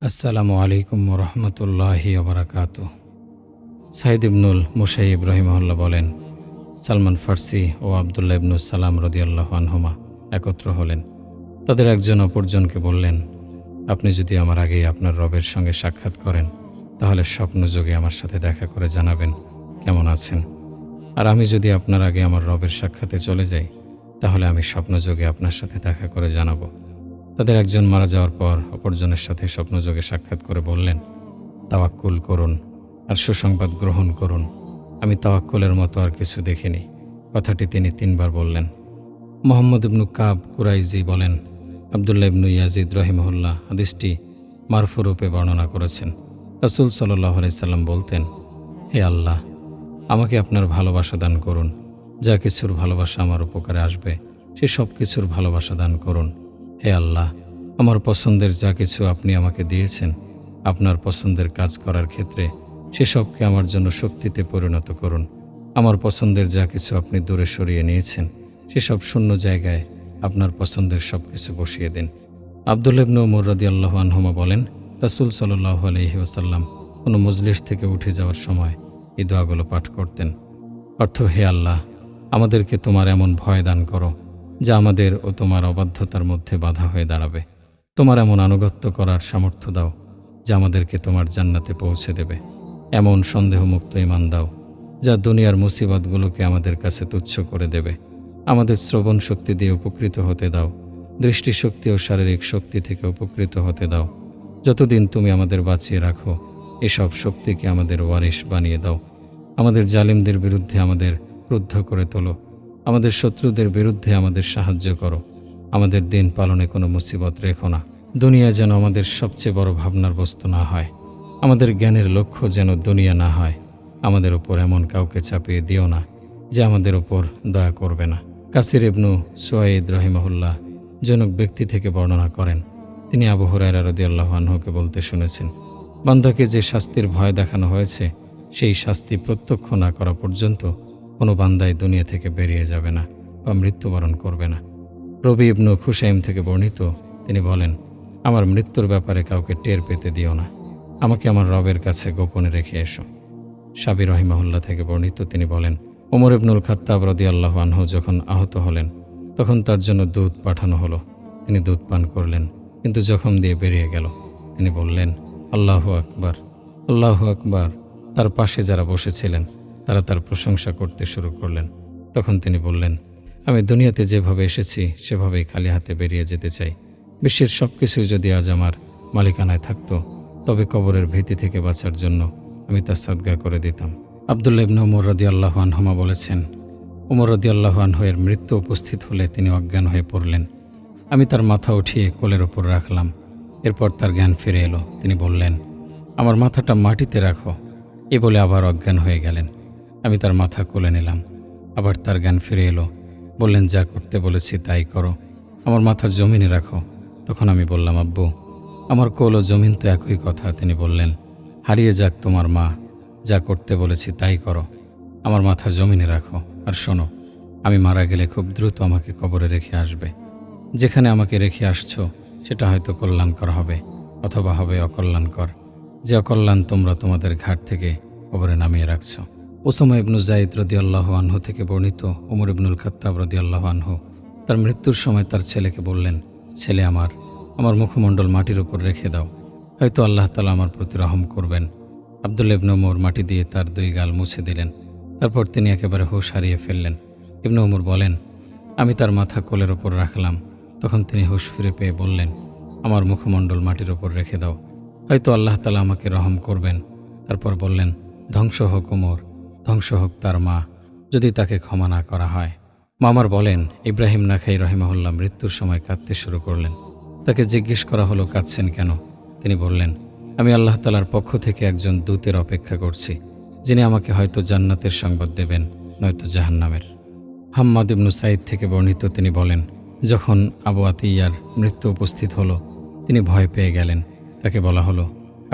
আসসালামু আলাইকুম রহমতুল্লাহি ওবরাকাতু। সাইদ ইবনুল মুসাইয়িব রহিমাহুল্লাহ বলেন, সালমান ফার্সি ও আবদুল্লাহ ইবনু সালাম রাদিয়াল্লাহু আনহুমা একত্র হলেন। তাদের একজন অপরজনকে বললেন, আপনি যদি আমার আগেই আপনার রবের সঙ্গে সাক্ষাৎ করেন, তাহলে স্বপ্নযোগে আমার সাথে দেখা করে জানাবেন কেমন আছেন। আর আমি যদি আপনার আগে আমার রবের সাক্ষাতে চলে যাই, তাহলে আমি স্বপ্নযোগে আপনার সাথে দেখা করে জানাবো। তাদের একজন মারা যাওয়ার পর অপরজনের সাথে স্বপ্নযোগে সাক্ষাৎ করে বললেন, তাওয়াক্কুল করুন আর সুসংবাদ গ্রহণ করুন। আমি তাওয়াক্কুলের মতো আর কিছু দেখিনি। কথাটি তিনি ৩ বার বললেন। মুহাম্মদ ইবনু কাব কুরাইজি বলেন, আবদুল্লাহ ইবনু ইয়াজিদ রহিমাহুল্লাহ হাদিসটি মারফু রূপে বর্ণনা করেছেন। রাসূল সাল্লাল্লাহু আলাইহি সাল্লাম বলতেন, হে আল্লাহ, আমাকে আপনার ভালোবাসা দান করুন। যা কিছুর ভালোবাসা আমার উপকারে আসবে, সে সব কিছুর ভালোবাসা দান করুন। হে আল্লাহ, আমার পছন্দের যা কিছু আপনি আমাকে দিয়েছেন, আপনার পছন্দের কাজ করার ক্ষেত্রে সেসবকে আমার জন্য শক্তিতে পরিণত করুন। আমার পছন্দের যা কিছু আপনি দূরে সরিয়ে নিয়েছেন, সেসব শূন্য জায়গায় আপনার পছন্দের সব কিছু বসিয়ে দিন। আবদুল্লাহ ইবনু উমর রাদিয়াল্লাহু আনহুমা বলেন, রাসূল সাল্লাল্লাহু আলাইহি ওয়াসাল্লাম কোনো মজলিস থেকে উঠে যাওয়ার সময় এই দোয়াগুলো পাঠ করতেন। অর্থ, হে আল্লাহ, আমাদেরকে তোমার এমন ভয় দান করো যা আমাদের ও তোমার অবাধ্যতার মধ্যে বাধা হয়ে দাঁড়াবে। তোমার এমন আনুগত্য করার সামর্থ্য দাও যা আমাদেরকে তোমার জান্নাতে পৌঁছে দেবে। এমন সন্দেহমুক্ত ঈমান দাও যা দুনিয়ার মুসিবতগুলোকে আমাদের কাছে তুচ্ছ করে দেবে। আমাদের শ্রবণ শক্তি দিয়ে উপকৃত হতে দাও, দৃষ্টিশক্তি ও শারীরিক শক্তি থেকে উপকৃত হতে দাও। যতদিন তুমি আমাদের বাঁচিয়ে রাখো, এসব শক্তিকে আমাদের ওয়ারিশ বানিয়ে দাও। আমাদের জালিমদের বিরুদ্ধে আমাদের ক্রুদ্ধ করে তোলো। আমাদের শত্রুদের বিরুদ্ধে আমাদের সাহায্য করো। আমাদের দিন পালনে কোনো মুসিবত রেখো না। দুনিয়া যেন আমাদের সবচেয়ে বড় ভাবনার বস্তু না হয়। আমাদের জ্ঞানের লক্ষ্য যেন দুনিয়া না হয়। আমাদের উপর এমন কাউকে চাপিয়ে দিও না যে আমাদের উপর দয়া করবে না। কাসির ইবনু সুয়াইদ রহিমাহুল্লাহ জনক ব্যক্তি থেকে বর্ণনা করেন, তিনি আবু হুরায়রা রাদিয়াল্লাহু আনহুকে বলতে শুনেছেন, বান্দাকে যে শাস্তির ভয় দেখানো হয়েছে, সেই শাস্তি প্রত্যক্ষ না করা পর্যন্ত কোনো বান্দাই দুনিয়া থেকে বেরিয়ে যাবে না বা মৃত্যুবরণ করবে না। রবি ইবনু খুসাইম থেকে বর্ণিত, তিনি বলেন, আমার মৃত্যুর ব্যাপারে কাউকে টের পেতে দিও না। আমাকে আমার রবের কাছে গোপনে রেখে এসো। সাবি রহিমাহুল্লাহ থেকে বর্ণিত, তিনি বলেন, ওমর ইবনুল খাত্তাব রাদিয়াল্লাহু আনহু যখন আহত হলেন, তখন তার জন্য দুধ পাঠানো হলো। তিনি দুধ পান করলেন, কিন্তু জখম দিয়ে বেরিয়ে গেল। তিনি বললেন, আল্লাহু আকবার, আল্লাহু আকবার। তার পাশে যারা বসেছিলেন তারা তার প্রশংসা করতে শুরু করলেন। তখন তিনি বললেন, আমি দুনিয়াতে যেভাবে এসেছি সেভাবেই খালি হাতে বেরিয়ে যেতে চাই। বিশ্বের সব কিছুই যদি আজ আমার মালিকানায় থাকতো, তবে কবরের ভীতি থেকে বাঁচার জন্য আমি তা সাদগা করে দিতাম। আবদুল্লাহ ইবনু উমর রাদিয়াল্লাহু আনহুমা বলেছেন, উমর রাদিয়াল্লাহু আনহু এর মৃত্যু উপস্থিত হলে তিনি অজ্ঞান হয়ে পড়লেন। আমি তার মাথা উঠিয়ে কোলের ওপর রাখলাম। এরপর তার জ্ঞান ফিরে এলো। তিনি বললেন, আমার মাথাটা মাটিতে রাখো। এ বলে আবার অজ্ঞান হয়ে গেলেন। আমি তার মাথা কোলে নিলাম। আবার তার জ্ঞান ফিরে এলো। বললেন, যা করতে বলেছি তাই করো, আমার মাথা জমিনে রাখো। তখন আমি বললাম, আব্বু, আমার কোল ও জমিন তো একই কথা। তিনি বললেন, হারিয়ে যাক তোমার মা, যা করতে বলেছি তাই করো, আমার মাথা জমিনে রাখো। আর শোনো, আমি মারা গেলে খুব দ্রুত আমাকে কবরে রেখে আসবে। যেখানে আমাকে রেখে আসছো সেটা হয়তো কল্যাণকর হবে, অথবা হবে অকল্যাণকর। যে অকল্যাণ তোমরা তোমাদের ঘাট থেকে কবরে নামিয়ে রাখছো। উসামা ইবনু যায়েদ রাদিয়াল্লাহু আনহু থেকে বর্ণিত, ওমর ইবনুল খাত্তাব রাদিয়াল্লাহু আনহু তার মৃত্যুর সময় তার ছেলেকে বললেন, ছেলে আমার মুখমণ্ডল মাটির উপর রেখে দাও, হয়তো আল্লাহ তাআলা আমার প্রতি রহম করবেন। আবদুল্লাহ ইবনু উমর মাটি দিয়ে তার 2 গাল মুছে দিলেন। তারপর তিনি একেবারে হুঁশ হারিয়ে ফেললেন। ইবনু উমর বলেন, আমি তার মাথা কোলের ওপর রাখলাম। তখন তিনি হুঁশ ফিরে পেয়ে বললেন, আমার মুখমণ্ডল মাটির ওপর রেখে দাও, হয়তো আল্লাহ তাআলা আমাকে রহম করবেন। তারপর বললেন, ধ্বংস হোক ওমর, ধ্বংস হোক তার মা, যদি তাকে ক্ষমা না করা হয়। মামার বলেন, ইব্রাহিম নাখাই রহিমাহুল্লাহ মৃত্যুর সময় কাঁদতে শুরু করলেন। তাকে জিজ্ঞেস করা হলো, কাঁদছেন কেন? তিনি বললেন, আমি আল্লাহ তাআলার পক্ষ থেকে একজন দূতের অপেক্ষা করছি, যিনি আমাকে হয়তো জান্নাতের সংবাদ দেবেন, নয়তো জাহান্নামের। হাম্মাদ ইবনু সাইদ থেকে বর্ণিত, তিনি বলেন, যখন আবু আতিয়ার মৃত্যু উপস্থিত হলো, তিনি ভয় পেয়ে গেলেন। তাকে বলা হলো,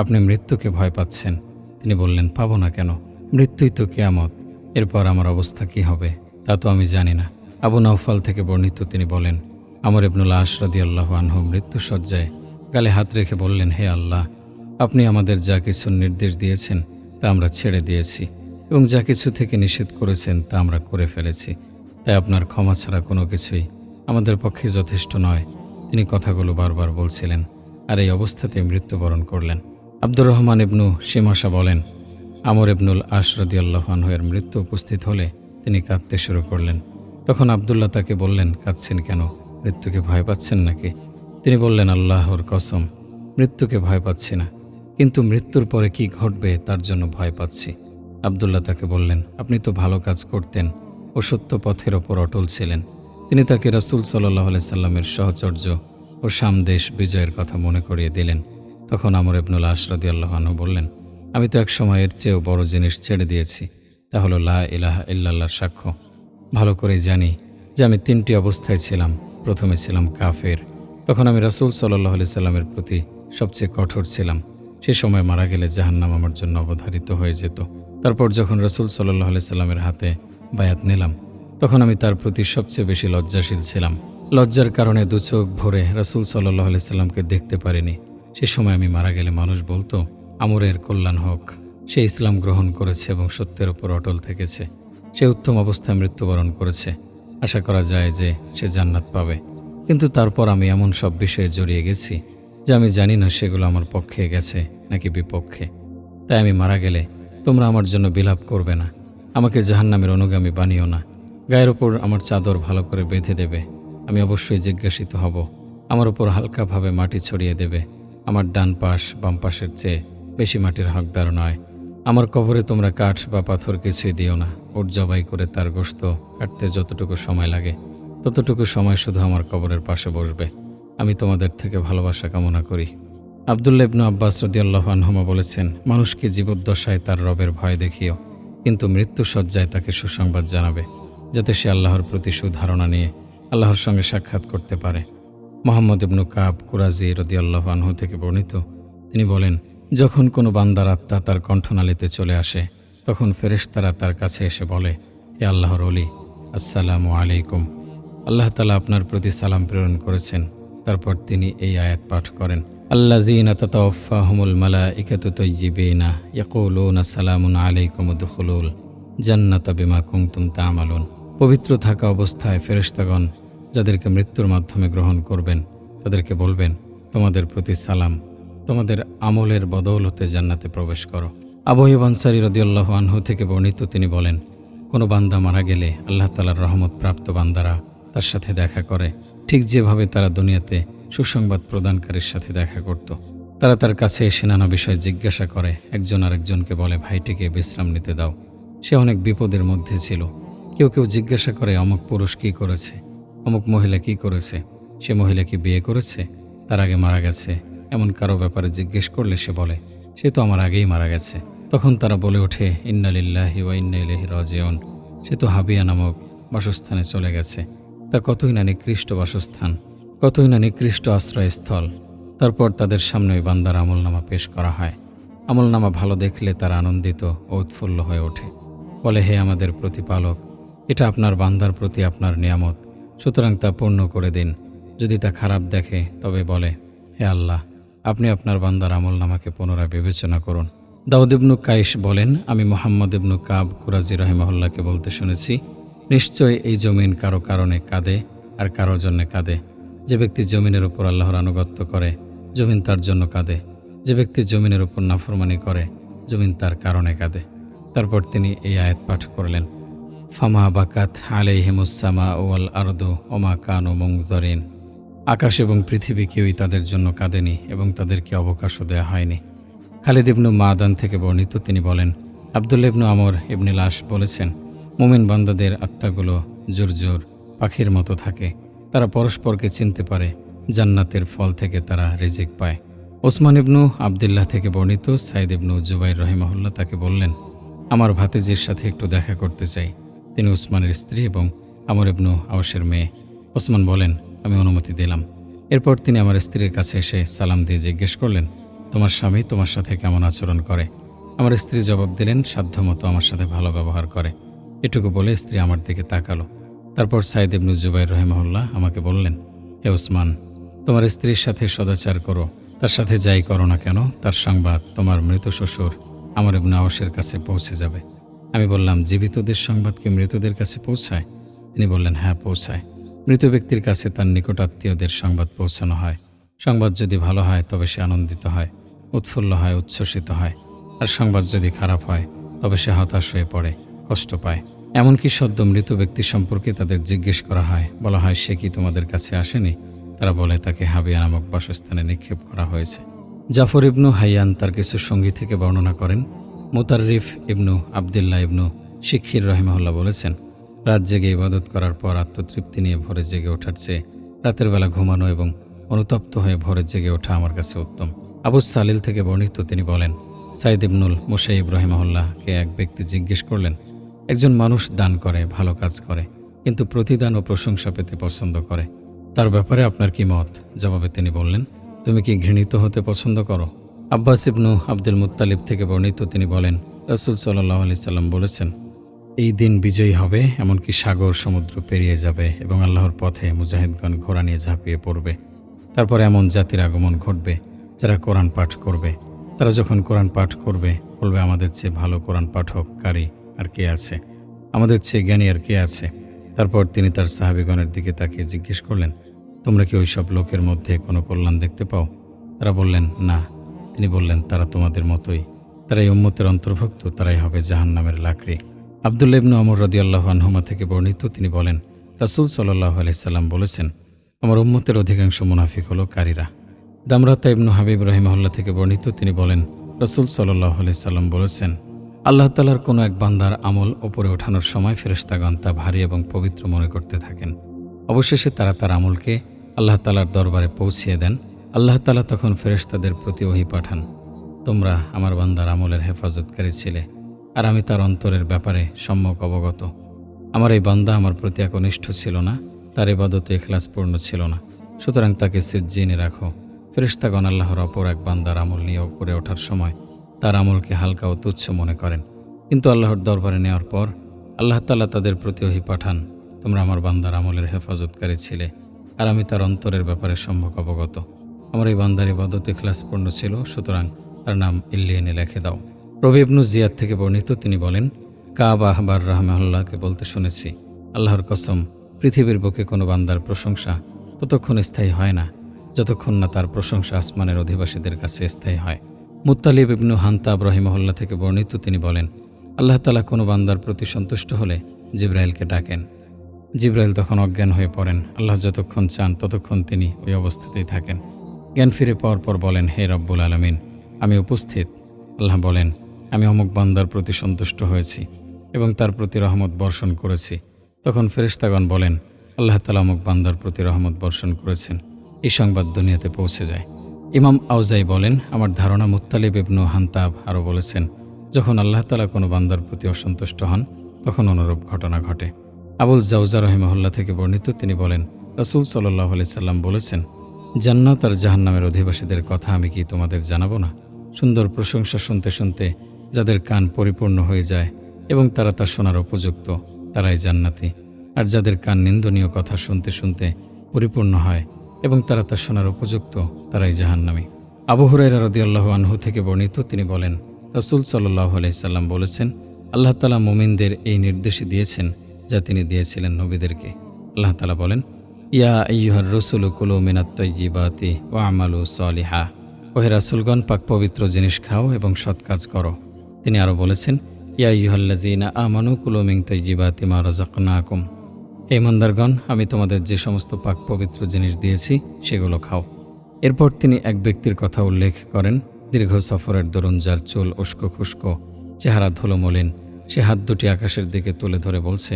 আপনি মৃত্যুকে ভয় পাচ্ছেন? তিনি বললেন, পাবো না কেন? মৃত্যুই তো কিয়ামত। এরপর আমার অবস্থা কি হবে তা তো আমি জানি না। আবু নাওফাল থেকে বর্ণিত, তিনি বলেন, আমর ইবনুল আস রাদিয়াল্লাহু আনহু মৃত্যুশয্যায় গালে হাত রেখে বললেন, হে আল্লাহ, আপনি আমাদের যা কিছু নির্দেশ দিয়েছেন তা আমরা ছেড়ে দিয়েছি এবং যা কিছু থেকে নিষেধ করেছেন তা আমরা করে ফেলেছি। তাই আপনার ক্ষমা ছাড়া কোনো কিছুই আমাদের পক্ষে যথেষ্ট নয়। তিনি কথাগুলো বারবার বলছিলেন আর এই অবস্থাতে মৃত্যুবরণ করলেন। আব্দুর রহমান ইবনু শিমাশা বলেন, আমর ইবনুল আস রাদিয়াল্লাহু আনহু এর মৃত্যু উপস্থিত হলে তিনি কাঁদতে শুরু করলেন। তখন আবদুল্লাহ তাকে বললেন, কাঁদছেন কেন? মৃত্যুকে ভয় পাচ্ছেন নাকি? তিনি বললেন, আল্লাহর কসম, মৃত্যুকে ভয় পাচ্ছি না, কিন্তু মৃত্যুর পরে কি ঘটবে তার জন্য ভয় পাচ্ছি। আবদুল্লাহ তাকে বললেন, আপনি তো ভালো কাজ করতেন ও সত্য পথের ওপর অটল ছিলেন। তিনি তাকে রাসূল সাল্লাল্লাহু আলাইহি সাল্লামের সাহচর্য ও সামদেশ বিজয়ের কথা মনে করিয়ে দিলেন। তখন আমর ইবনুল আস রাদিয়াল্লাহু আনহু বললেন, আমি তো এক সময় এর চেয়েও বড় জিনিস ছেড়ে দিয়েছি, তা হলো লা ইলাহা ইল্লাল্লাহর সাক্ষ্য। ভালো করেই জানি যে আমি 3টি অবস্থায় ছিলাম। প্রথমে ছিলাম কাফের, তখন আমি রাসূল সাল্লাল্লাহু আলাইহি সাল্লামের প্রতি সবচেয়ে কঠোর ছিলাম। সে সময় মারা গেলে জাহান্নাম আমার জন্য অবধারিত হয়ে যেত। তারপর যখন রাসূল সাল্লাল্লাহু আলাইহি সাল্লামের হাতে বায়াত নিলাম, তখন আমি তার প্রতি সবচেয়ে বেশি লজ্জাশীল ছিলাম। লজ্জার কারণে দু চোখ ভরে রাসূল সাল্লাল্লাহু আলাইহি সাল্লামকে দেখতে পারিনি। সে সময় আমি মারা গেলে মানুষ বলতো, আমরের কল্যাণ হোক, সে ইসলাম গ্রহণ করেছে এবং সত্যের উপর অটল থেকেছে। সে উত্তম অবস্থায় মৃত্যুবরণ করেছে। আশা করা যায় যে সে জান্নাত পাবে। কিন্তু তারপর আমি এমন সব বিষয়ে জড়িয়ে গেছি যে আমি জানি না সেগুলো আমার পক্ষে গেছে নাকি বিপক্ষে। তাই আমি মারা গেলে তোমরা আমার জন্য বিলাপ করবে না, আমাকে জাহান্নামের অনুগামী বানিও না। গায়ের ওপর আমার চাদর ভালো করে বেঁধে দেবে। আমি অবশ্যই জিজ্ঞাসিত হব। আমার ওপর হালকাভাবে মাটি ছড়িয়ে দেবে। আমার ডান পাশ বাম পাশের চেয়ে বেশি মাটির হকদার নয়। আমার কবরে তোমরা কাঠ বা পাথর কিছুই দিও না। ওট জবাই করে তার গোশত কাটতে যতটুকু সময় লাগে ততটুকু সময় শুধু আমার কবরের পাশে বসবে। আমি তোমাদের থেকে ভালোবাসা কামনা করি। আব্দুল্লাহ ইবনু আব্বাস রাদিয়াল্লাহু আনহুমা বলেছেন, মানুষকে জীবদ্দশায় তার রবের ভয় দেখিও, কিন্তু মৃত্যুসজ্জায় তাকে সুসংবাদ জানাবে, যাতে সে আল্লাহর প্রতি সুধারণা নিয়ে আল্লাহর সঙ্গে সাক্ষাৎ করতে পারে। মুহাম্মদ ইবনু কাব কুরাজি রাদিয়াল্লাহু আনহু থেকে বর্ণিত, তিনি বলেন, যখন কোনো বান্দার আত্মা তার কণ্ঠনালীতে চলে আসে, তখন ফেরেশতারা তার কাছে এসে বলে, হে আল্লাহর ওলি, আসসালামু আলাইকুম, আল্লাহ তাআলা আপনার প্রতি সালাম প্রেরণ করেছেন। তারপর তিনি এই আয়াত পাঠ করেন, আল্লাযীনা তাতাওয়াফাহুমুল মালাইকাতু তাইয়্যিবিনা ইয়াকুলুনা সালামুন আলাইকুম উদখুলুল জান্নাতা বিমা কুনতুম তা'মালুন। পবিত্র থাকা অবস্থায় ফেরেশতাগণ যাদেরকে মৃত্যুর মাধ্যমে গ্রহণ করবেন তাদেরকে বলবেন, তোমাদের প্রতি সালাম, তোমাদের আমলের বদৌলতে জান্নাতে প্রবেশ করো। আবু আইয়ুব আনসারী রাদিয়াল্লাহু আনহু থেকে বর্ণিত, তিনি বলেন, কোনো বান্দা মারা গেলে আল্লাহ তাআলার রহমত প্রাপ্ত বান্দারা তার সাথে দেখা করে, ঠিক যেভাবে তারা দুনিয়াতে সুসংবাদ প্রদানকারীর সাথে দেখা করত। তারা তার কাছে এসে নানা বিষয় জিজ্ঞাসা করে। একজন আরেকজনকে বলে, ভাইটিকে বিশ্রাম নিতে দাও, সে অনেক বিপদের মধ্যে ছিল। কেউ কেউ জিজ্ঞাসা করে, অমুক পুরুষ কী করেছে, অমুক মহিলা কী করেছে, সে মহিলা কি বিয়ে করেছে, তার আগে মারা গেছে। এমন কারো ব্যাপারে জিজ্ঞেস করলে সে বলে, সে তো আমার আগেই মারা গেছে। তখন তারা বলে ওঠে, ইন্না লিল্লাহি ওয়া ইন্না ইলাইহি রাজিউন, সে তো হাবিয়া নামক বাসস্থানে চলে গেছে। তা কতই না নিকৃষ্ট বাসস্থান, কতই না নিকৃষ্ট আশ্রয়স্থল। তারপর তাদের সামনে ওই বান্দার আমলনামা পেশ করা হয়। আমলনামা ভালো দেখলে তারা আনন্দিত ও উৎফুল্ল হয়ে ওঠে, বলে, হে আমাদের প্রতিপালক, এটা আপনার বান্দার প্রতি আপনার নিয়ামত, সুতরাং তা পূর্ণ করে দিন। যদি তা খারাপ দেখে তবে বলে, হে আল্লাহ, আপনি আপনার বান্দার আমলনামাকে পুনরায় বিবেচনা করুন। দাউদ ইবনু কাইস বলেন, আমি মুহাম্মদ ইবনু কাব কুরাজি রাহিমাহুল্লাহকে বলতে শুনেছি, নিশ্চয় এই জমিন কারো কারণে কাঁদে আর কারোর জন্য কাঁদে। যে ব্যক্তি জমিনের উপর আল্লাহর আনুগত্য করে, জমিন তার জন্য কাঁদে। যে ব্যক্তি জমিনের উপর নাফরমানি করে, জমিন তার কারণে কাঁদে। তারপর তিনি এই আয়াত পাঠ করলেন, ফামা বাকাত আলাইহিমুস সামাউ ওয়াল আরদু ওমা কানু মুনজারিন। আকাশ এবং পৃথিবী কেউই তাদের জন্য কাঁদেনি এবং তাদেরকে অবকাশও দেয়া হয়নি। খালিদ ইবনু মাদান থেকে বর্ণিত, তিনি বলেন, আব্দুল্লাহ ইবনু আমর ইবনে লাশ বলেছেন, মুমিন বান্দাদের আত্মাগুলো জোর পাখির মতো থাকে, তারা পরস্পরকে চিনতে পারে, জান্নাতের ফল থেকে তারা রিজিক পায়। ওসমান ইবনু আবদুল্লাহ থেকে বর্ণিত, সাইদ ইবনু জুবাইর রাহিমাহুল্লাহ তাকে বললেন, আমার ভাতিজির সাথে একটু দেখা করতে চাই। তিনি ওসমানের স্ত্রী এবং আমর ইবনু আওসের মেয়ে। ওসমান বলেন, আমি অনুমতি দিলাম। এরপর তিনি আমার স্ত্রীর কাছে এসে সালাম দিয়ে জিজ্ঞেস করলেন, তোমার স্বামী তোমার সাথে কেমন আচরণ করে? আমার স্ত্রী জবাব দিলেন, সাধ্যমতো আমার সাথে ভালো ব্যবহার করে। এটুকু বলে স্ত্রী আমার দিকে তাকালো। তারপর সাইদ ইবনু জুবাইর রাহিমাহুল্লাহ আমাকে বললেন, হে ওসমান, তোমার স্ত্রীর সাথে সদাচার করো তার সাথে যাই করো না কেন, তার সংবাদ তোমার মৃত শ্বশুর আমর ইবনে আওসের কাছে পৌঁছে যাবে। আমি বললাম, জীবিতদের সংবাদ কি মৃতদের কাছে পৌঁছায়? তিনি বললেন, হ্যাঁ পৌঁছায়। মৃত ব্যক্তির কাছে তার নিকটাত্মীয়দের সংবাদ পৌঁছানো হয়। সংবাদ যদি ভালো হয় তবে সে আনন্দিত হয়, উৎফুল্ল হয়, উচ্ছ্বসিত হয়। আর সংবাদ যদি খারাপ হয় তবে সে হতাশ হয়ে পড়ে, কষ্ট পায়। এমনকি সদ্য মৃত ব্যক্তি সম্পর্কে তাদের জিজ্ঞেস করা হয়, বলা হয়, সে কি তোমাদের কাছে আসেনি? তারা বলে, তাকে হাবিয়া নামক বাসস্থানে নিক্ষেপ করা হয়েছে। জাফর ইবনু হাইয়ান তার কিছু সঙ্গী থেকে বর্ণনা করেন, মুতাররিফ ইবনু আবদুল্লাহ ইবনু শিক্ষির রহিমাহুল্লাহ বলেছেন, রাত জেগে ইবাদত করার পর আত্মতৃপ্তি নিয়ে ভোরে জেগে ওঠার চেয়ে রাতের বেলা ঘুমানো এবং অনুতপ্ত হয়ে ভোরে জেগে ওঠা আমার কাছে উত্তম। আবু সালিল থেকে বর্ণিত, তিনি বলেন, সাইদ ইবনুল মুসাইব রহিমাহুল্লাহকে এক ব্যক্তি জিজ্ঞেস করলেন, একজন মানুষ দান করে, ভালো কাজ করে, কিন্তু প্রতিদান ও প্রশংসা পেতে পছন্দ করে, তার ব্যাপারে আপনার কি মত? জবাবে তিনি বললেন, তুমি কি ঘৃণিত হতে পছন্দ করো? আব্বাস ইবনু আব্দুল মুত্তালিব থেকে বর্ণিত, তিনি বলেন, রাসূল সাল্লাল্লাহু আলাইহি সাল্লাম বলেছেন, এই দিন বিজয়ী হবে, এমনকি সাগর সমুদ্র পেরিয়ে যাবে এবং আল্লাহর পথে মুজাহিদগণ ঘোড়া নিয়ে ঝাঁপিয়ে পড়বে। তারপর এমন জাতির আগমন ঘটবে যারা কোরআন পাঠ করবে। তারা যখন কোরআন পাঠ করবে বলবে, আমাদের চেয়ে ভালো কোরআন পাঠককারী আর কে আছে? আমাদের চেয়ে জ্ঞানী আর কে আছে? তারপর তিনি তার সাহাবীগণের দিকে তাকিয়ে জিজ্ঞেস করলেন, তোমরা কি ওই সব লোকের মধ্যে কোনো কল্যাণ দেখতে পাও? তারা বললেন, না। তিনি বললেন, তারা তোমাদের মতোই, তারাই উম্মতের অন্তর্ভুক্ত, তারাই হবে জাহান্নামের লাকড়ি। আব্দুল্লাহ ইবনু আমর রাদিয়াল্লাহু আনহুমা থেকে বর্ণিত, তিনি বলেন, রাসূল সাল্লাল্লাহু আলাইহি সাল্লাম বলেছেন, আমার উম্মতের অধিকাংশ মুনাফিক হলো কারীরা। দামরাতা ইবনু হাবিব রাহিমাহুল্লাহ থেকে বর্ণিত, তিনি বলেন, রাসূল সাল্লাল্লাহু আলাইহি সাল্লাম বলেছেন, আল্লাহ তাআলার কোনো এক বান্দার আমল ওপরে ওঠানোর সময় ফেরেশতাগণ তা ভারী এবং পবিত্র মনে করতে থাকেন। অবশেষে তারা তার আমলকে আল্লাহ তাআলার দরবারে পৌঁছিয়ে দেন। আল্লাহ তাআলা তখন ফেরেশতাদের প্রতি ওহী পাঠান, তোমরা আমার বান্দার আমলের হেফাজতকারী ছিলে, আর আমি তার অন্তরের ব্যাপারে সম্যক অবগত। আমার এই বান্দা আমার প্রতি একনিষ্ঠ ছিল না, তার ইবাদতে ইখলাসপূর্ণ ছিল না, সুতরাং তাকে সিজ্জিনে রাখো। ফেরেশতাগণ আল্লাহর অপর এক বান্দার আমল নিয়ে উপরে ওঠার সময় তার আমলকে হালকা ও তুচ্ছ মনে করেন, কিন্তু আল্লাহর দরবারে নেওয়ার পর আল্লাহ তাআলা তাদের প্রতি ওহী পাঠান, তোমরা আমার বান্দার আমলের হেফাজতকারী ছিলে, আর আমি তার অন্তরের ব্যাপারে সম্যক অবগত। আমার এই বান্দার ইবাদতে ইখলাসপূর্ণ ছিল, সুতরাং তার নাম ইল্লিয়িনে লিখে দাও। রবি ইবনু জিয়াদ থেকে বর্ণিত, তিনি বলেন, কাব আহবার রাহমাহুল্লাহকে বলতে শুনেছি, আল্লাহর কসম, পৃথিবীর বুকে কোনো বান্দার প্রশংসা ততক্ষণ স্থায়ী হয় না যতক্ষণ না তার প্রশংসা আসমানের অধিবাসীদের কাছে স্থায়ী হয়। মুত্তালিব ইবনু হান্তাব রাহিমাহুল্লাহ থেকে বর্ণিত, তিনি বলেন, আল্লাহ তাআলা কোনো বান্দার প্রতি সন্তুষ্ট হলে জিবরাইলকে ডাকেন। জিবরাইল তখন অজ্ঞান হয়ে পড়েন। আল্লাহ যতক্ষণ চান ততক্ষণ তিনি ওই অবস্থাতেই থাকেন। জ্ঞান ফিরে পাওয়ার পর বলেন, হে রব্বুল আলামিন, আমি উপস্থিত। আল্লাহ বলেন, আমি অমুক বান্দার প্রতি সন্তুষ্ট হয়েছি এবং তার প্রতি রহমত বর্ষণ করেছি। তখন ফেরেশতাগণ বলেন, আল্লাহ তাআলা অমুক বান্দার প্রতি রহমত বর্ষণ করেছেন। এই সংবাদ দুনিয়াতে পৌঁছে যায়। ইমাম আউজাই বলেন, আমার ধারণা মুত্তালিব ইবনু হান্তাব আরও বলেছেন, যখন আল্লাহ তাআলা কোনো বান্দার প্রতি অসন্তুষ্ট হন তখন অনুরূপ ঘটনা ঘটে। আবুল জাওজা রাহিমাহুল্লাহ থেকে বর্ণিত, তিনি বলেন, রাসূল সাল্লাল্লাহু আলাইহি সাল্লাম বলেছেন, জান্নাত আর জাহান্নামের অধিবাসীদের কথা আমি কি তোমাদের জানাবো না? সুন্দর প্রশংসা শুনতে শুনতে যাদের কান পরিপূর্ণ হয়ে যায় এবং তারা তা শোনার উপযুক্ত, তারাই জান্নাতি। আর যাদের কান নিন্দনীয় কথা শুনতে শুনতে পরিপূর্ণ হয় এবং তারা তা শোনার উপযুক্ত, তারাই জাহান্নামী। আবু হুরায়রা রাদিয়াল্লাহু আনহু থেকে বর্ণিত, তিনি বলেন, রাসূল সাল্লাল্লাহু আলাইহি সাল্লাম বলেছেন, আল্লাহ তাআলা মুমিনদের এই নির্দেশই দিয়েছেন যা তিনি দিয়েছিলেন নবীদেরকে। আল্লাহ তাআলা বলেন, ইয়া আইয়ুহার রাসূলু কুলু মিনাত তাইয়্যিবাতি ওয়া আমালু সলিহা, ওহে রাসূলগণ, পাক পবিত্র জিনিস খাও এবং সৎ কাজ করো। তিনি আরও বলেছেন, ইয়া আইয়ুহাল্লাযীনা আমানু কুলু মিন তাইয়্যিবাতি মা রাযাকনাকুম, হে ইমানদারগণ, আমি তোমাদের যে সমস্ত পাক পবিত্র জিনিস দিয়েছি সেগুলো খাও। এরপর তিনি এক ব্যক্তির কথা উল্লেখ করেন, দীর্ঘ সফরের দরুন যার চুল উস্কো খুস্কো, চেহারা ধুলো মলিন, সে হাত দুটি আকাশের দিকে তুলে ধরে বলছে,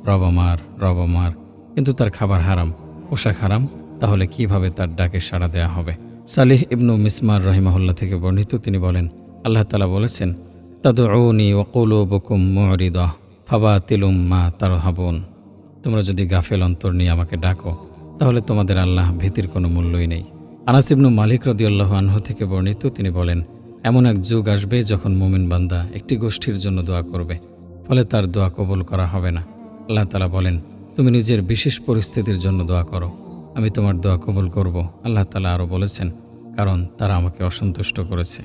রব আমার, রব আমার, কিন্তু তার খাবার হারাম, পোশাক হারাম, তাহলে কিভাবে তার ডাকে সাড়া দেয়া হবে? সালিহ ইবনু মিসমার রাহিমাহুল্লাহ থেকে বর্ণিত, তিনি বলেন, আল্লাহ তাআলা বলেছেন, তাদউনি ওয়া কুলুবুকুম মুরিদাহ ফাবাতিলুম মা তারহাবুন, তোমরা যদি গাফেল অন্তর নিয়ে আমাকে ডাকো তাহলে তোমাদের আল্লাহ ভীতির কোনো মূল্যই নেই। আনাস ইবনু মালিক রাদিয়াল্লাহু আনহু থেকে বর্ণিত, তিনি বলেন, এমন এক যুগ আসবে যখন মুমিন বান্দা একটি গোষ্ঠীর জন্য দোয়া করবে, ফলে তার দোয়া কবুল করা হবে না। আল্লাহ তাআলা বলেন, তুমি নিজের বিশেষ পরিস্থিতির জন্য দোয়া করো, আমি তোমার দোয়া কবুল করব। আল্লাহ তাআলা আরও বলেছেন, কারণ তারা আমাকে অসন্তুষ্ট করেছে।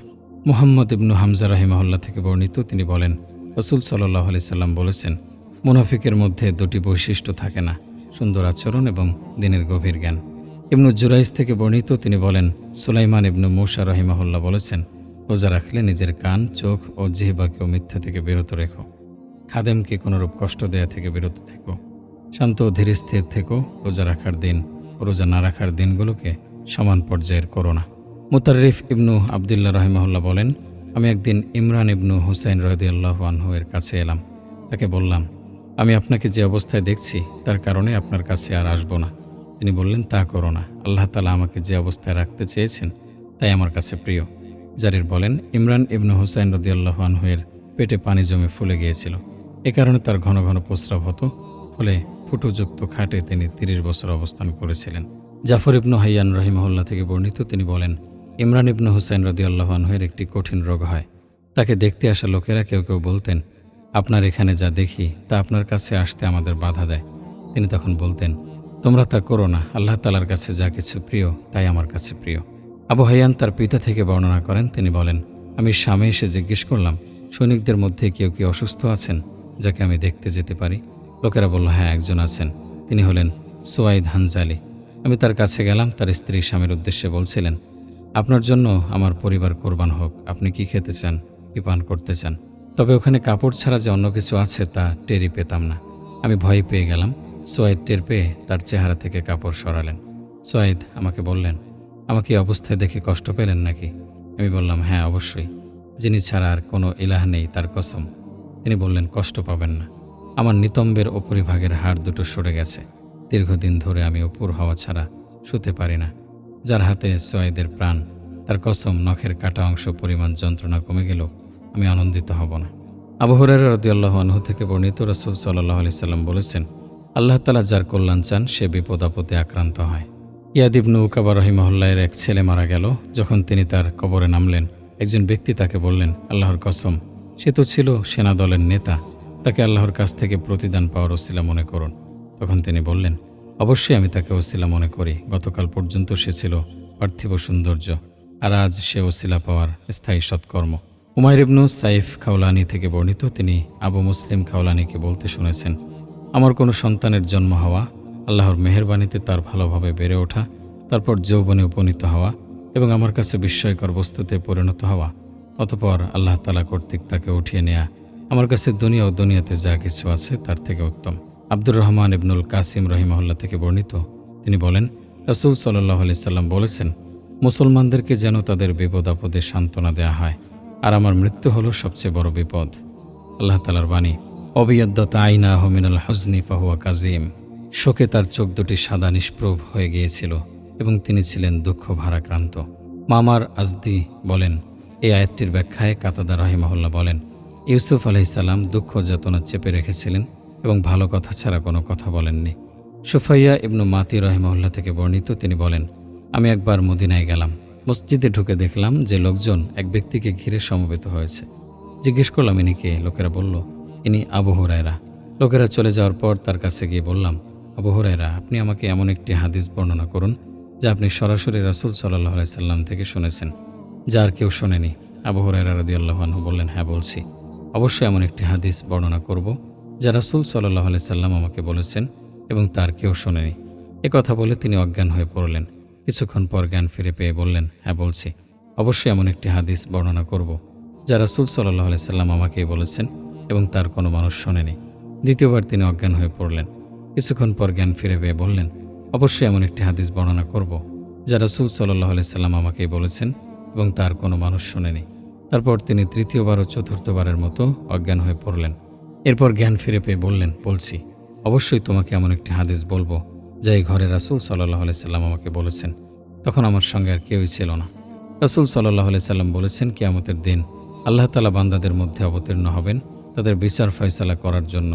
মুহাম্মদ ইবনু হামজা রাহিমাহুল্লাহ থেকে বর্ণিত, তিনি বলেন, রাসূল সাল্লাল্লাহু আলাইহি সাল্লাম বলেছেন, মুনাফিকের মধ্যে দুটি বৈশিষ্ট্য থাকে না, সুন্দর আচরণ এবং দিনের গভীর জ্ঞান। ইবনু জুরাইজ থেকে বর্ণিত, তিনি বলেন, সুলাইমান ইবনু মূসা রাহিমাহুল্লাহ বলেছেন, রোজা রাখলে নিজের কান, চোখ ও জিহ্বাকেও মিথ্যা থেকে বিরত রেখো। খাদেমকে কোনরূপ কষ্ট দেয়া থেকে বিরত থেকো। শান্ত ও ধীরস্থির থেকো। রোজা রাখার দিন ও রোজা না রাখার দিনগুলোকে সমান পর্যায়ের করো না। মুতাররিফ ইবনু আবদুল্লাহ রাহিমাহুল্লাহ বলেন, আমি একদিন ইমরান ইবনু হুসাইন রাদিয়াল্লাহু আনহু এর কাছে এলাম। তাকে বললাম, আমি আপনাকে যে অবস্থায় দেখছি তার কারণে আপনার কাছে আর আসব না। তিনি বললেন, তা করো না। আল্লাহ তাআলা আমাকে যে অবস্থায় রাখতে চেয়েছেন তাই আমার কাছে প্রিয়। জারির বলেন, ইমরান ইবনু হুসাইন রাদিয়াল্লাহু আনহু এর পেটে পানি জমে ফুলে গিয়েছিল। এ কারণে তার ঘন ঘন প্রস্রাব হতো। ফলে ফুটোযুক্ত খাটে তিনি ৩০ বছর অবস্থান করেছিলেন। জাফর ইবনু হাইয়ান রাহিমাহুল্লাহ থেকে বর্ণিত, তিনি বলেন, ইমরান ইবনু হুসাইন রাদিয়াল্লাহু আনহু এর একটি কঠিন রোগ হয়। তাকে দেখতে আসা লোকেরা কেউ কেউ বলতেন, আপনার এখানে যা দেখি তা আপনার কাছে আসতে আমাদের বাধা দেয়। তিনি তখন বলতেন, তোমরা তা করো না। আল্লাহ তাআলার কাছে যা কিছু প্রিয় তাই আমার কাছে প্রিয়। আবু হাইয়ান তার পিতা থেকে বর্ণনা করেন, তিনি বলেন, আমি শামে এসে জিজ্ঞেস করলাম, সৈনিকদের মধ্যে কেউ কি অসুস্থ আছেন যাকে আমি দেখতে যেতে পারি? লোকেরা বলল, হ্যাঁ, একজন আছেন। তিনি হলেন সুয়াইদ হানজালি। আমি তার কাছে গেলাম। তার স্ত্রী স্বামীর উদ্দেশ্যে বলছিলেন, আপনার জন্য আমার পরিবার কোরবান হোক। আপনি কি খেতে চান, কি পান করতে চান? তবে ওখানে কাপড় ছাড়া যে অন্য কিছু আছে তা টেরই পেতাম না। আমি ভয় পেয়ে গেলাম। সোয়াইদ টের পেয়ে তার চেহারা থেকে কাপড় সরালেন। সোয়াইদ আমাকে বললেন, আমাকে এই অবস্থায় দেখে কষ্ট পেলেন নাকি? আমি বললাম, হ্যাঁ, অবশ্যই। যিনি ছাড়া আর কোনো ইলাহ নেই তার কসম। তিনি বললেন, কষ্ট পাবেন না। আমার নিতম্বের উপরিভাগের হাড় দুটো সরে গেছে। দীর্ঘদিন ধরে আমি উপর হওয়া ছাড়া শুতে পারি না। যার হাতে সোয়াইদের প্রাণ, তার কসম, নখের কাটা অংশ পরিমাণ যন্ত্রণা কমে গেল আমি আনন্দিত হব না। আবু হুরায়রা রাদিয়াল্লাহু আনহু থেকে বর্ণিত, রাসূল সাল্লাল্লাহু আলাইহি সাল্লাম বলেছেন, আল্লাহ তাআলা যার কল্যাণ চান সে বিপদ আপদে আক্রান্ত হয়। ইয়াদ ইবনু উকাবা রাহিমাহুল্লাহের এক ছেলে মারা গেল। যখন তিনি তার কবরে নামলেন, একজন ব্যক্তি তাকে বললেন, আল্লাহর কসম, সে তো ছিল সেনা দলের নেতা। তাকে আল্লাহর কাছ থেকে প্রতিদান পাওয়ার ওসিলা মনে করুন। তখন তিনি বললেন, অবশ্যই আমি তাকে ওসিলা মনে করি। গতকাল পর্যন্ত সে ছিল পার্থিব সৌন্দর্য, আর আজ সে ওসিলা পাওয়ার স্থায়ী সৎকর্ম। উমাইর ইবনু সাইফ খাওলানি থেকে বর্ণিত, তিনি আবু মুসলিম খাওলানিকে বলতে শুনেছেন, আমার কোনো সন্তানের জন্ম হওয়া, আল্লাহর মেহেরবানিতে তার ভালোভাবে বেড়ে ওঠা, তারপর যৌবনে উপনীত হওয়া এবং আমার কাছে বিস্ময়কর বস্তুতে পরিণত হওয়া, অতঃপর আল্লাহ তাআলা কর্তৃক তাকে উঠিয়ে নেয়া আমার কাছে দুনিয়া ও দুনিয়াতে যা কিছু আছে তার থেকে উত্তম। আব্দুর রহমান ইবনুল কাসিম রহিমাহুল্লাহ থেকে বর্ণিত, তিনি বলেন, রাসূল সাল্লাল্লাহু আলাইহি সাল্লাম বলেছেন, মুসলমানদেরকে যেন তাদের বিপদ আপদে সান্ত্বনা দেয়া হয়, আর আমার মৃত্যু হলো সবচেয়ে বড় বিপদ। আল্লাহ তাআলার বাণী, অবিয়াদ্দাত আইনাহু মিনাল হুজনি ফাহুয়া কাযিম। শোকে তার চোখ দুটি সাদা নিষ্প্রভ হয়ে গিয়েছিল এবং তিনি ছিলেন দুঃখ ভারাক্রান্ত। মামার আজদি বলেন, এই আয়াতটির ব্যাখ্যায় কাতাদা রাহিমাহুল্লাহ বলেন, ইউসুফ আলাইহিস সালাম দুঃখ যাতনা চেপে রেখেছিলেন এবং ভালো কথা ছাড়া কোনো কথা বলেননি। সুফাইয়া ইবনু মাতি রাহিমাহুল্লাহ থেকে বর্ণিত, তিনি বলেন, আমি একবার মদিনায় গেলাম। মসজিদে ঢুকে দেখলাম যে লোকজন এক ব্যক্তিকে ঘিরে সমবেত হয়েছে। জিজ্ঞেস করলাম, ইনি কে? লোকেরা বলল, ইনি আবু হুরায়রা। লোকেরা চলে যাওয়ার পর তার কাছে গিয়ে বললাম, আবু হুরায়রা, আপনি আমাকে এমন একটি হাদিস বর্ণনা করুন যা আপনি সরাসরি রাসূল সাল্লাল্লাহু আলাইহি সাল্লাম থেকে শুনেছেন, যা আর কেউ শোনেনি। আবু হুরায়রা রাদিয়াল্লাহু আনহু বললেন, হ্যাঁ, বলছি। অবশ্যই এমন একটি হাদিস বর্ণনা করব যা রাসূল সাল্লাল্লাহু আলাইহি সাল্লাম আমাকে বলেছেন এবং তার কেউ শোনেনি। এ কথা বলে তিনি অজ্ঞান হয়ে পড়লেন। কিছুক্ষণ পর জ্ঞান ফিরে পেয়ে বললেন, হ্যাঁ, বলছি। অবশ্যই এমন একটি হাদিস বর্ণনা করব যা রাসূল সাল্লাল্লাহু আলাইহি সাল্লাম আমাকেই বলেছেন এবং তার কোনো মানুষ শোনেনি। দ্বিতীয়বার তিনি অজ্ঞান হয়ে পড়লেন। কিছুক্ষণ পর জ্ঞান ফিরে পেয়ে বললেন, অবশ্যই এমন একটি হাদিস বর্ণনা করব যা রাসূল সাল্লাল্লাহু আলাইহি সাল্লাম আমাকেই বলেছেন এবং তার কোনো মানুষ শোনেনি। তারপর তিনি তৃতীয়বার ও চতুর্থবারের মতো অজ্ঞান হয়ে পড়লেন। এরপর জ্ঞান ফিরে পেয়ে বললেন, বলছি। অবশ্যই তোমাকে এমন একটি হাদিস বলবো যা এই ঘরে রাসূল সাল্লাল্লাহু আলাইহি সাল্লাম আমাকে বলেছেন। তখন আমার সঙ্গে আর কেউই ছিল না। রাসূল সাল্লাল্লাহু আলাইহি সাল্লাম বলেছেন, কিয়ামতের দিন আল্লাহ তাআলা বান্দাদের মধ্যে অবতীর্ণ হবেন তাদের বিচার ফয়সালা করার জন্য।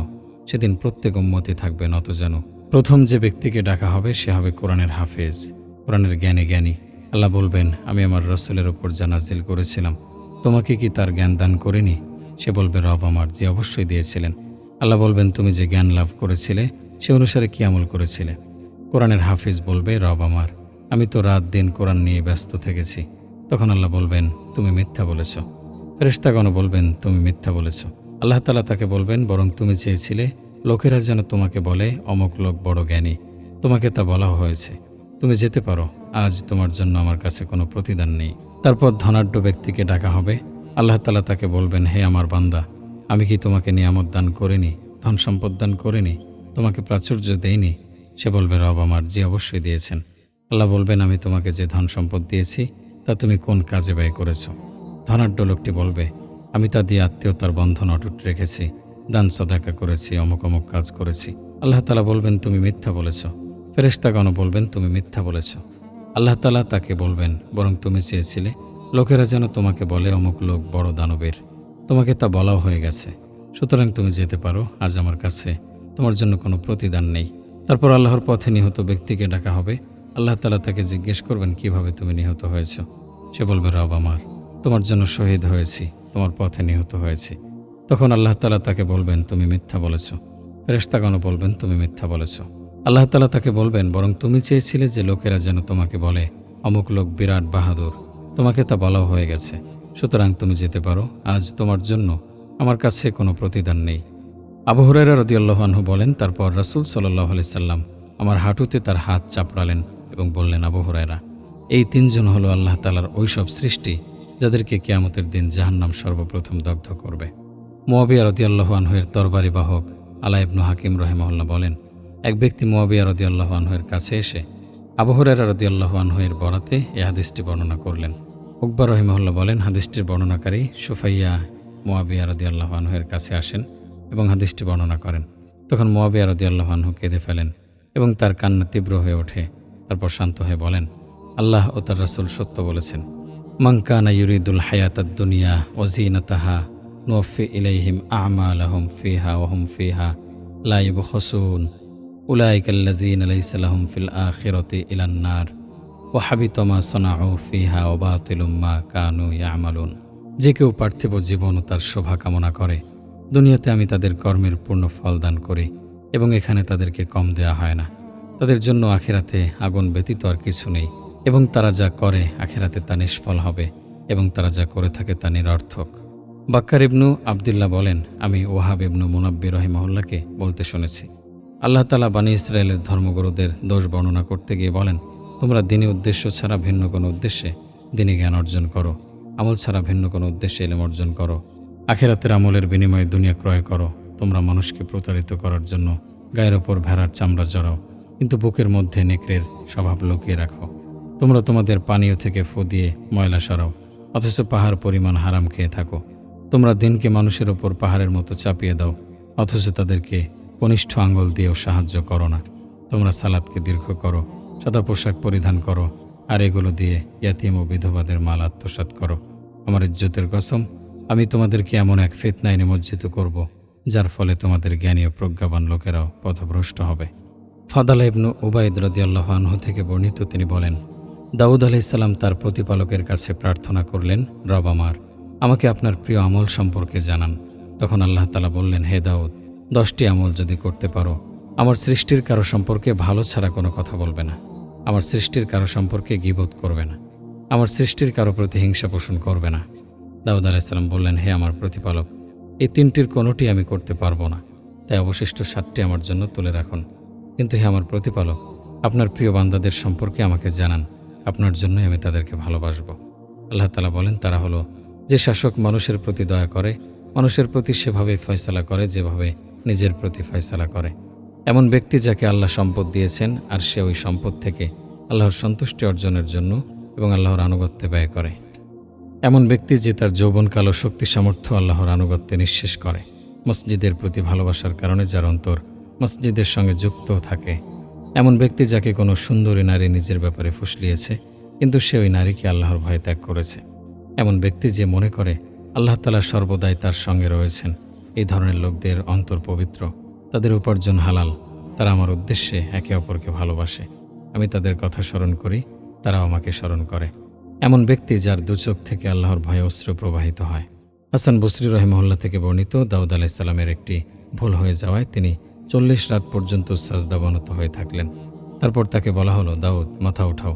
সেদিন প্রত্যেক উম্মতি থাকবে নতজানু। প্রথম যে ব্যক্তিকে ডাকা হবে সে হবে কোরআনের হাফেজ, কোরআনের জ্ঞানী। আল্লাহ বলবেন, আমি আমার রাসূলের উপর যা নাজিল করেছিলাম তোমাকে কি তার জ্ঞান দান করিনি? সে বলবে, রব আমার, যে অবশ্যই দিয়েছিলেন। আল্লাহ বলবেন, তুমি যে জ্ঞান লাভ করেছিলে সে অনুসারে কি আমল করেছিলে? কোরআনের হাফিজ বলবে, রব আমার, আমি তো রাত দিন কোরআন নিয়ে ব্যস্ত থেকেছি। তখন আল্লাহ বলবেন, তুমি মিথ্যা বলেছ। ফেরেশতাগণও বলবেন, তুমি মিথ্যা বলেছ। আল্লাহ তাআলা তাকে বলবেন, বরং তুমি চেয়েছিলে লোকেরা যেন তোমাকে বলে অমুক লোক বড় জ্ঞানী, তোমাকে তা বলা হয়েছে। তুমি যেতে পারো, আজ তোমার জন্য আমার কাছে কোনো প্রতিদান নেই। তারপর ধনাঢ্য ব্যক্তিকে ডাকা হবে। আল্লাহ তাআলা তাকে বলবেন, হে আমার বান্দা, আমি কি তোমাকে নিয়ামত দান করিনি, ধন সম্পদ দান করিনি, তোমাকে প্রাচুর্য দেইনি? সে বলবে, রব আমার, জি অবশ্যই দিয়েছেন। আল্লাহ বলবেন, আমি তোমাকে যে ধন সম্পদ দিয়েছি তা তুমি কোন কাজে ব্যয় করেছ? ধনাঢ্য লোকটি বলবে, আমি তা দিয়ে আত্মীয়তার বন্ধন অটুট রেখেছি, দান সদাকা করেছি, অমুক অমুক কাজ করেছি। আল্লাহ তাআলা বলবেন, তুমি মিথ্যা বলেছ। ফেরেশতাগণ বলবেন, তুমি মিথ্যা বলেছ। আল্লাহ তাআলা তাকে বলবেন, বরং তুমি চেয়েছিলে লোকেরা যেন তোমাকে বলে অমুক লোক বড় দানবীর, তোমাকে তা বলাও হয়ে গেছে। সুতরাং তুমি যেতে পারো, আজ আমার কাছে তোমার জন্য কোনো প্রতিদান নেই। তারপর আল্লাহর পথে নিহত ব্যক্তিকে ডাকা হবে। আল্লাহ তাআলা তাকে জিজ্ঞেস করবেন, কিভাবে তুমি নিহত হয়েছ? সে বলবে, রব আমার, তোমার জন্য শহীদ হয়েছি, তোমার পথে নিহত হয়েছি। তখন আল্লাহ তাআলা তাকে বলবেন, তুমি মিথ্যা বলেছ। ফেরেশতাগণ বলবেন, তুমি মিথ্যা বলেছ। আল্লাহ তাআলা তাকে বলবেন, বরং তুমি চেয়েছিলে যে লোকেরা যেন তোমাকে বলে অমুক লোক বিরাট বাহাদুর, তোমাকে তা বলাও হয়ে গেছে। সুতরাং তুমি যেতে পারো, আজ তোমার জন্য আমার কাছে কোনো প্রতিদান নেই। আবু হুরায়রা রাদিয়াল্লাহু আনহু বলেন, তারপর রাসূল সাল্লাল্লাহু আলাইহি সাল্লাম আমার হাঁটুতে তার হাত চাপড়ালেন এবং বললেন, আবু হুরায়রা, এই তিনজন হলো আল্লাহ তাআলার ওইসব সৃষ্টি যাদেরকে কিয়ামতের দিন জাহান্নাম সর্বপ্রথম দগ্ধ করবে। মুআবিয়া রাদিয়াল্লাহু আনহু এর তরবারি বাহক আলা ইবনু হাকিম রাহিমাহুল্লাহ বলেন, এক ব্যক্তি মুআবিয়া রাদিয়াল্লাহু আনহু এর কাছে এসে আবু হুরায়রা রাদিয়াল্লাহু আনহু এর বরাতে এই হাদিসটি বর্ণনা করলেন। উকবা রাহিমাহুল্লাহ বলেন, হাদিসটির বর্ণনাকারী সুফাইয়া মুআবিয়া রাদিয়াল্লাহু আনহু এর কাছে আসেন এবং হাদিসটি বর্ণনা করেন। তখন মুআবিয়া রাদিয়াল্লাহু আনহু কেঁদে ফেলেন এবং তার কান্না তীব্র হয়ে ওঠে। তারপর শান্ত হয়ে বলেন, আল্লাহ ও তার রাসূল সত্য বলেছেন, মান কানা ইউরিদুল হায়াতাদ দুনিয়া ওয়া যিনাতাহা নুওয়াফি ইলাইহিম আমালাহুম ফিহা ওয়া হুম ফিহা লা ইউবখাসুন উলাইকাল্লাযীনা লাইসা লাহুম ফিল আখিরাতি ইলান নার ওয়া হাবিতা মা সানাউ ফিহা ওয়া বাতিলুম মা কানু ইয়ামালুন। যে কেউ পার্থিব জীবন ও তার শোভা কামনা করে, দুনিয়াতে আমি তাদের কর্মের পূর্ণ ফল দান করি এবং এখানে তাদেরকে কম দেয়া হয় না। তাদের জন্য আখিরাতে আগুন ব্যতীত আর কিছু নেই এবং তারা যা করে আখিরাতে তা নিষ্ফল হবে এবং তারা যা করে থাকে তা নিরর্থক। বাক্কার ইবনু আবদুল্লাহ বলেন, আমি ওয়াহাব ইবনু মুনাব্বি রাহিমাহুল্লাহকে বলতে শুনেছি, আল্লাহ তাআলা বনী ইসরায়েলের ধর্মগুরুদের দোষ বর্ণনা করতে গিয়ে বলেন, তোমরা দিনী উদ্দেশ্য ছাড়া ভিন্ন কোনো উদ্দেশ্যে দিনী জ্ঞান অর্জন করো, আমল ছাড়া ভিন্ন কোনো উদ্দেশ্যে ইলম অর্জন করো, আখিরাতের আমলের বিনিময়ে দুনিয়া ক্রয় করো। তোমরা মানুষকে প্রতারিত করার জন্য গায়ের ওপর ভেড়ার চামড়া জড়াও, কিন্তু বুকের মধ্যে নেকড়ের স্বভাব লুকিয়ে রাখো। তোমরা তোমাদের পানীয় থেকে ফু দিয়ে ময়লা সরাও, অথচ পাহাড় পরিমাণ হারাম খেয়ে থাকো। তোমরা দিনকে মানুষের ওপর পাহাড়ের মতো চাপিয়ে দাও, অথচ তাদেরকে কনিষ্ঠ আঙ্গুল দিয়েও সাহায্য করো না। তোমরা সালাতকে দীর্ঘ করো, সাদা পোশাক পরিধান করো, আর এগুলো দিয়ে ইয়াতীম ও বিধবাদের মাল আত্মসাৎ করো। আমার ইজ্জতের কসম, আমি তোমাদেরকে এমন এক ফিতনায় নিমজ্জিত করব, যার ফলে তোমাদের জ্ঞানী ও প্রজ্ঞাবান লোকেরাও পথভ্রষ্ট হবে। ফাদালা ইবনু উবাইদ রাদিয়াল্লাহু আনহু থেকে বর্ণিত, তিনি বলেন, দাউদ আলাইহিস সালাম তার প্রতিপালকের কাছে প্রার্থনা করলেন, রব আমার, আমাকে আপনার প্রিয় আমল সম্পর্কে জানান। তখন আল্লাহ তাআলা বললেন, হে দাউদ, 10টি আমল যদি করতে পারো, আমার সৃষ্টির কারো সম্পর্কে ভালো ছাড়া কোনো কথা বলবে না, আমার সৃষ্টির কারো সম্পর্কে গীবত করবে না, আমার সৃষ্টির কারো প্রতি হিংসা পোষণ করবে না। দাউদ আলাইহিস সালাম বললেন, হে আমার প্রতিপালক, এই 3টির কোনোটি আমি করতে পারবো না, তাই অবশিষ্ট 7টি আমার জন্য তুলে রাখুন। কিন্তু হে আমার প্রতিপালক, আপনার প্রিয় বান্দাদের সম্পর্কে আমাকে জানান, আপনার জন্যই আমি তাদেরকে ভালোবাসব। আল্লাহ তাআলা বলেন, তারা হলো যে শাসক মানুষের প্রতি দয়া করে, মানুষের প্রতি সেভাবে ফয়সালা করে যেভাবে নিজের প্রতি ফয়সালা করে। এমন ব্যক্তি যাকে আল্লাহ সম্পদ দিয়েছেন আর সে ওই সম্পদ থেকে আল্লাহর সন্তুষ্টি অর্জনের জন্য এবং আল্লাহর আনুগত্যে ব্যয় করে। এমন ব্যক্তি যে তার যৌবনকাল ও শক্তি সামর্থ্য আল্লাহর আনুগত্যে নিঃশেষ করে। মসজিদের প্রতি ভালোবাসার কারণে যার অন্তর মসজিদের সঙ্গে যুক্ত থাকে। এমন ব্যক্তি যাকে কোনো সুন্দরী নারী নিজের ব্যাপারে ফুসলিয়েছে, কিন্তু সে ওই নারীকে আল্লাহর ভয়ে ত্যাগ করেছে। এমন ব্যক্তি যে মনে করে আল্লাহ তাআলা সর্বদাই তার সঙ্গে রয়েছেন। এই ধরনের লোকদের অন্তর পবিত্র, তাদের উপার্জন হালাল, তারা আমার উদ্দেশ্যে একে অপরকে ভালোবাসে। আমি তাদের কথা স্মরণ করি, তারাও আমাকে স্মরণ করে। এমন ব্যক্তি যার দুচোখ থেকে আল্লাহর ভয়ে অশ্রু প্রবাহিত হয়। হাসান বসরি রাহিমাহুল্লাহ থেকে বর্ণিত, দাউদ আলাইহিস সালামের একটি ভুল হয়ে যাওয়ায় তিনি 40 রাত পর্যন্ত সাজদাবনত হয়ে থাকলেন। তারপর তাকে বলা হলো, দাউদ, মাথা উঠাও,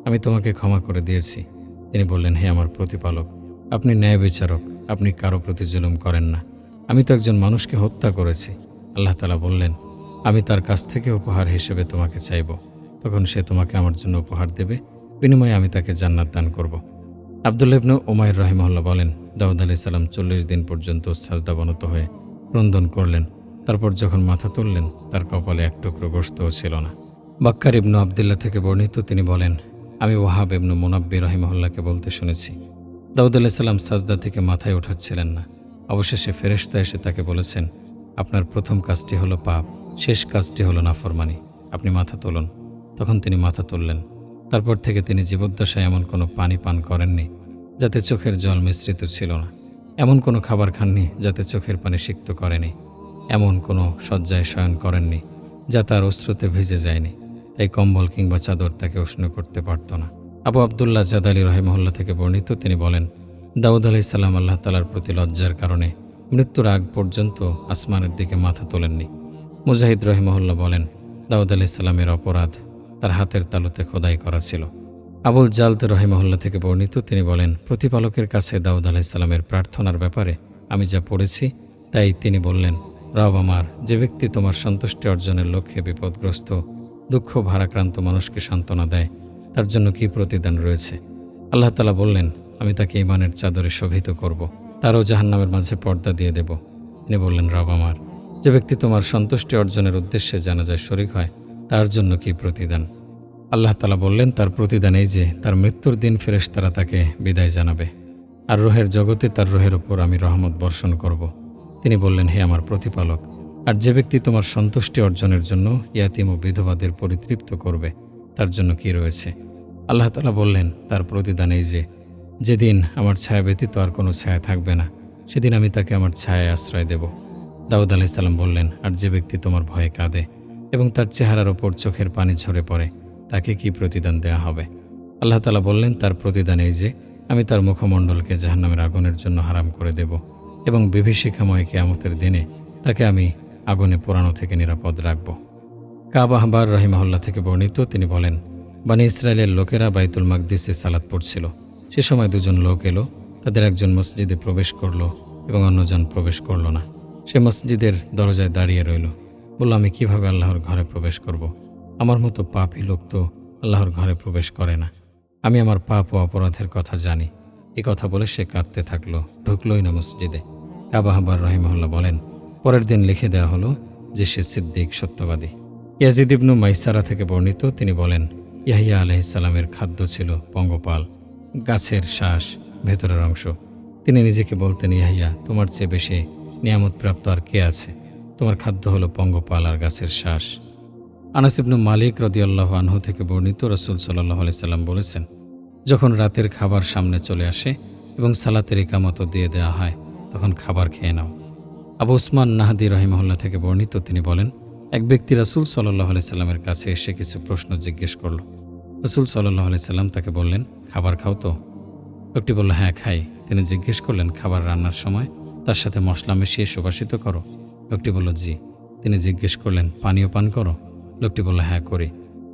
আমি তোমাকে ক্ষমা করে দিয়েছি। তিনি বললেন, হে আমার প্রতিপালক, আপনি ন্যায় বিচারক, আপনি কারো প্রতি জুলুম করেন না। আমি তো একজন মানুষকে হত্যা করেছি। আল্লাহ তাআলা বললেন, আমি তার কাছ থেকে উপহার হিসেবে তোমাকে চাইব। তখন সে তোমাকে আমার জন্য উপহার দেবে, বিনিময়ে আমি তাকে জান্নাত দান করব। আব্দুল্লাহ ইবনে উমাইর রাহিমাহুল্লাহ বলেন, দাউদ আলাইহিস সালাম 40 দিন পর্যন্ত সাজদাবনত হয়ে ক্রন্দন করলেন। তারপর যখন মাথা তুললেন, তার কপালে এক টুকরো গোশতও ছিল না। বাক্কার ইবনু আবদুল্লাহ থেকে বর্ণিত, তিনি বলেন, আমি ওয়াহাব ইবনু মুনাব্বি রাহিমাহুল্লাহকে বলতে শুনেছি, দাউদ আলাইহিস সালাম সাজদা থেকে মাথায় ওঠাচ্ছিলেন না। অবশেষে ফেরেশতা এসে তাকে বলেছেন, আপনার প্রথম কাজটি হলো পাপ, শেষ কাজটি হলো নাফরমানি, আপনি মাথা তুলুন। তখন তিনি মাথা তুললেন। তারপর থেকে তিনি জীবদ্দশায় এমন কোনো পানি পান করেননি যাতে চোখের জল মিশ্রিত ছিল না, এমন কোনো খাবার খাননি যাতে চোখের পানি সিক্ত করেনি, এমন কোনো শয্যায় শয়ন করেননি যা তার অশ্রুতে ভিজে যায়নি, তাই কম্বল কিংবা চাদর তাকে উষ্ণ করতে পারত না। আবু আবদুল্লাহ জাদালি রাহিমাহুল্লাহ থেকে বর্ণিত, তিনি বলেন, দাউদ আলাইহিস সালাম আল্লাহ তাআলার প্রতি লজ্জার কারণে মৃত্যুর আগ পর্যন্ত আসমানের দিকে মাথা তোলেননি। মুজাহিদ রাহিমাহুল্লাহ বলেন, দাউদ আলাইহিস সালামের অপরাধ তার হাতের তালুতে খোদাই করা ছিল। আবুল জালদ রাহিমাহুল্লাহ থেকে বর্ণিত, তিনি বলেন, প্রতিপালকের কাছে দাউদ আলাইহিস সালামের প্রার্থনার ব্যাপারে আমি যা পড়েছি তাই তিনি বললেন, রব আমার, যে ব্যক্তি তোমার সন্তুষ্টি অর্জনের লক্ষ্যে বিপদগ্রস্ত দুঃখ ভারাক্রান্ত মানুষকে সান্ত্বনা দেয়, তার জন্য কি প্রতিদান রয়েছে? আল্লাহ তাআলা বললেন, আমি তাকে ঈমানের চাদরে শোভিত করব, তারও জাহান্নামের মাঝে পর্দা দিয়ে দেব। তিনি বললেন, রব আমার, যে ব্যক্তি তোমার সন্তুষ্টি অর্জনের উদ্দেশ্যে জানাজায় শরীক হয়, তার জন্য কি প্রতিদান? আল্লাহ তাআলা বললেন, তার প্রতিদান এই যে তার মৃত্যুর দিন ফেরেশতারা তাকে বিদায় জানাবে, আর রুহের জগতে তার রুহের ওপর আমি রহমত বর্ষণ করব। তিনি বললেন, হে আমার প্রতিপালক, আর যে ব্যক্তি তোমার সন্তুষ্টি অর্জনের জন্য ইয়াতীম ও বিধবাদের পরিতৃপ্ত করবে, তার জন্য কি রয়েছে? আল্লাহ তাআলা বললেন, তার প্রতিদান এই যে যেদিন আমার ছায়া ব্যতীত আর কোনো ছায়া থাকবে না, সেদিন আমি তাকে আমার ছায়ায় আশ্রয় দেব। দাউদ আলাইহিস সালাম বললেন, আর যে ব্যক্তি তোমার ভয়ে কাঁদে এবং তার চেহারার ওপর চোখের পানি ঝরে পড়ে, তাকে কি প্রতিদান দেয়া হবে? আল্লাহ তাআলা বললেন, তার প্রতিদান এই যে আমি তার মুখমণ্ডলকে জাহান্নামের আগুনের জন্য হারাম করে দেব এবং বিভীষিকাময় কিয়ামতের দিনে তাকে আমি আগুনে পোড়ানো থেকে নিরাপদ রাখব। কাব আহবার রাহিমাহুল্লাহ থেকে বর্ণিত, তিনি বলেন, বনী ইসরায়েলের লোকেরা বাইতুল মাকদিসে সালাত পড়ছিল। সে সময় দুজন লোক এলো, তাদের একজন মসজিদে প্রবেশ করল এবং অন্যজন প্রবেশ করল না। সে মসজিদের দরজায় দাঁড়িয়ে রইল, বলল, আমি কিভাবে আল্লাহর ঘরে প্রবেশ করব? আমার মতো পাপী লোক তো আল্লাহর ঘরে প্রবেশ করে না। আমি আমার পাপ ও অপরাধের কথা জানি। এই কথা বলে সে কাঁদতে থাকলো, ঢুকলই না মসজিদে। কাব আহবার রাহিমাহুল্লাহ বলেন, পরের দিন লিখে দেওয়া হলো যে সে সিদ্দিক, সত্যবাদী। ইয়াজিদ ইবনু মাইসারা থেকে বর্ণিত, তিনি বলেন, ইয়াহিয়া আলাইহিস সালামের খাদ্য ছিল পঙ্গপাল, গাছের শ্বাস, ভেতরের অংশ। তিনি নিজেকে বলতেন, ইয়াহিয়া, তোমার চেয়ে বেশি নিয়ামতপ্রাপ্ত আর কে আছে? তোমার খাদ্য হলো পঙ্গপাল আর গাছের শ্বাস। আনাস ইবনু মালিক রাদিয়াল্লাহু আনহু থেকে বর্ণিত, রাসূল সাল্লাল্লাহু আলাইহি সাল্লাম বলেছেন, যখন রাতের খাবার সামনে চলে আসে এবং সালাতের ইকামতও দিয়ে দেওয়া হয়, তখন খাবার খেয়ে নাও। আবু উসমান নাহদি রাহিমাহুল্লাহ থেকে বর্ণিত, তিনি বলেন, এক ব্যক্তি রাসূল সাল্লাল্লাহু আলাইহি সাল্লামের কাছে এসে কিছু প্রশ্ন জিজ্ঞেস করল। রাসূল সাল্লাল্লাহু আলাইহি সাল্লাম তাকে বললেন, খাবার খাও তো? লোকটি বলল, হ্যাঁ খাই। তিনি জিজ্ঞেস করলেন, খাবার রান্নার সময় তার সাথে মশলা মিশিয়ে সুবাসিত করো? লোকটি বলল, জি। তিনি জিজ্ঞেস করলেন, পানীয় পান করো? লোকটি বলল, হ্যাঁ করি।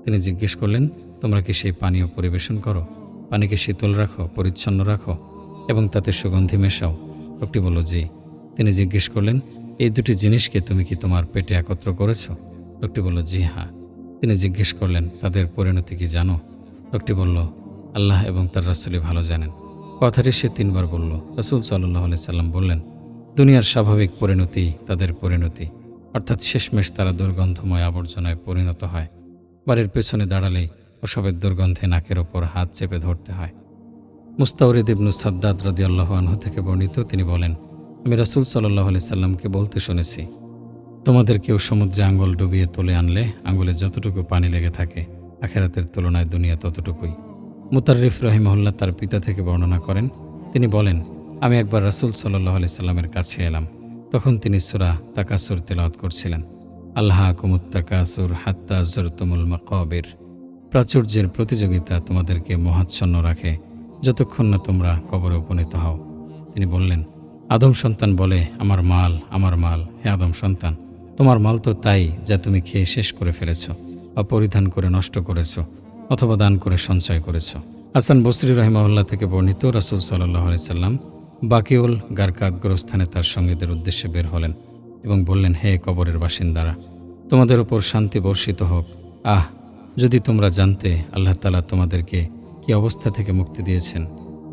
তিনি জিজ্ঞেস করলেন, তোমরা কি সেই পানীয় পরিবেশন করো? পানিকে শীতল রাখো, পরিচ্ছন্ন রাখো এবং তাতে সুগন্ধি মেশাও? লোকটি বলল, জি। তিনি জিজ্ঞেস করলেন, এই দুটি জিনিসকে তুমি কি তোমার পেটে একত্র করেছ? লোকটি বলল, জি হ্যাঁ। তিনি জিজ্ঞেস করলেন, তাদের পরিণতি কি জানো? লোকটি বলল, আল্লাহ এবং তার রাসূলই ভালো জানেন। কথাটি সে 3 বার বলল। রাসূল সাল্লাল্লাহু আলাইহি সাল্লাম বললেন, দুনিয়ার স্বাভাবিক পরিণতি তাদের পরিণতি, অর্থাৎ শেষমেশ তারা দুর্গন্ধময় আবর্জনায় পরিণত হয়। বাড়ির পেছনে দাঁড়ালেই ওসবের দুর্গন্ধে নাকের ওপর হাত চেপে ধরতে হয়। মুস্তাওরিদ ইবনু সাদ্দাদ রাদিয়াল্লাহু আনহু থেকে বর্ণিত, তিনি বলেন, আমি রাসূল সাল্লাল্লাহু আলাইহি সাল্লামকে বলতে শুনেছি, তোমাদের কেউ সমুদ্রে আঙ্গুল ডুবিয়ে তুলে আনলে আঙ্গুলে যতটুকু পানি লেগে থাকে, আখিরাতের তুলনায় দুনিয়া ততটুকুই। মুতাররিফ রাহিমাহুল্লাহ তার পিতা থেকে বর্ণনা করেন, তিনি বলেন, আমি একবার রাসূল সাল্লাল্লাহু আলাইহি সাল্লামের কাছে এলাম। তখন তিনি সূরা তাকাসুর তেলাওয়াত করছিলেন। আল্লাহাকুমুত তাকাসুর হাত্তা যুরতুমুল মাকাবির। প্রাচুর্যের প্রতিযোগিতা তোমাদেরকে মোহাচ্ছন্ন রাখে যতক্ষণ না তোমরা কবরে উপনীত হও। তিনি বললেন, আদম সন্তান বলে, আমার মাল, আমার মাল। হে আদম সন্তান, তোমার মাল তো তাই যা তুমি খেয়ে শেষ করে ফেলেছ, বা পরিধান করে নষ্ট করেছ, অথবা দান করে সঞ্চয় করেছ। হাসান বসরি রহিমাহুল্লাহ থেকে বর্ণিত, রাসূল সাল্লাল্লাহু আলাইহি সাল্লাম বাকিউল গারকাত গোরস্থানে তার সঙ্গীদের উদ্দেশ্যে বের হলেন এবং বললেন, হে কবরের বাসিন্দারা, তোমাদের উপর শান্তি বর্ষিত হোক। যদি তোমরা জানতে আল্লাহ তাআলা তোমাদেরকে কি অবস্থা থেকে মুক্তি দিয়েছেন,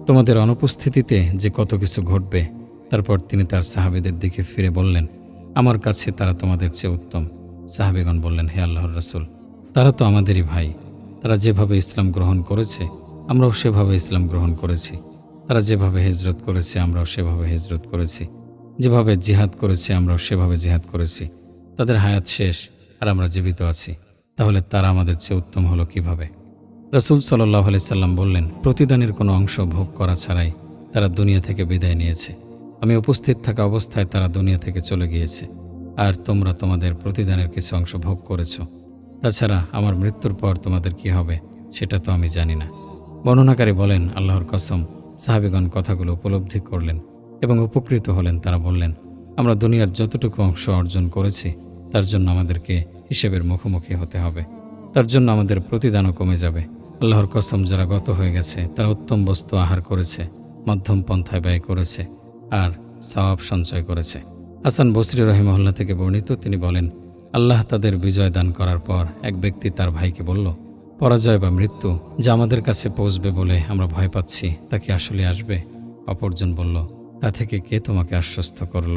তোমাদের অনুপস্থিতিতে যে কত কিছু ঘটবে। তারপর তিনি তার সাহাবীদের দিকে ফিরে বললেন, আমার কাছে তারা তোমাদের চেয়ে উত্তম। সাহাবীগণ বললেন, হে আল্লাহর রাসূল, তারা তো আমাদেরই ভাই। তারা যেভাবে ইসলাম গ্রহণ করেছে আমরাও সেভাবে ইসলাম গ্রহণ করেছি। তারা যেভাবে হিজরত করেছে আমরাও সেভাবে হিজরত করেছি। যেভাবে জিহাদ করেছে আমরাও সেভাবে জিহাদ করেছি। তাদের হায়াত শেষ আর আমরা জীবিত আছি, তাহলে তারা আমাদের চেয়ে উত্তম হলো কিভাবে? রাসূল সাল্লাল্লাহু আলাইহি সাল্লাম বললেন, প্রতিদানের কোনো অংশ ভোগ করা ছাড়াই তারা দুনিয়া থেকে বিদায় নিয়েছে। আমি উপস্থিত থাকা অবস্থায় তারা দুনিয়া থেকে চলে গিয়েছে, আর তোমরা তোমাদের প্রতিদানের কিছু অংশ ভোগ করেছ। তাছাড়া আমার মৃত্যুর পর তোমাদের কি হবে সেটা তো আমি জানি না। বর্ণনাকারী বলেন, আল্লাহর কসম, সাহাবীগণ কথাগুলো উপলব্ধি করলেন এবং উপকৃত হলেন। তারা বললেন, আমরা দুনিয়ার যতটুকু অংশ অর্জন করেছি তার জন্য আমাদেরকে হিসেবের মুখোমুখি হতে হবে। তার জন্য আমাদের প্রতিদানও কমে যাবে। আল্লাহর কসম, যারা গত হয়ে গেছে তারা উত্তম বস্তু আহার করেছে, মধ্যম পন্থায় ব্যয় করেছে আর সওয়াব সঞ্চয় করেছে। হাসান বসরি রহিমাহুল্লাহ থেকে বর্ণিত, তিনি বলেন, আল্লাহ তাদের বিজয় দান করার পর এক ব্যক্তি তার ভাইকে বলল, পরাজয় বা মৃত্যু যা আমাদের কাছে পৌঁছবে বলে আমরা ভয় পাচ্ছি তা কি আসলে আসবে? অপরজন বলল, তা থেকে কে তোমাকে আশ্বস্ত করল?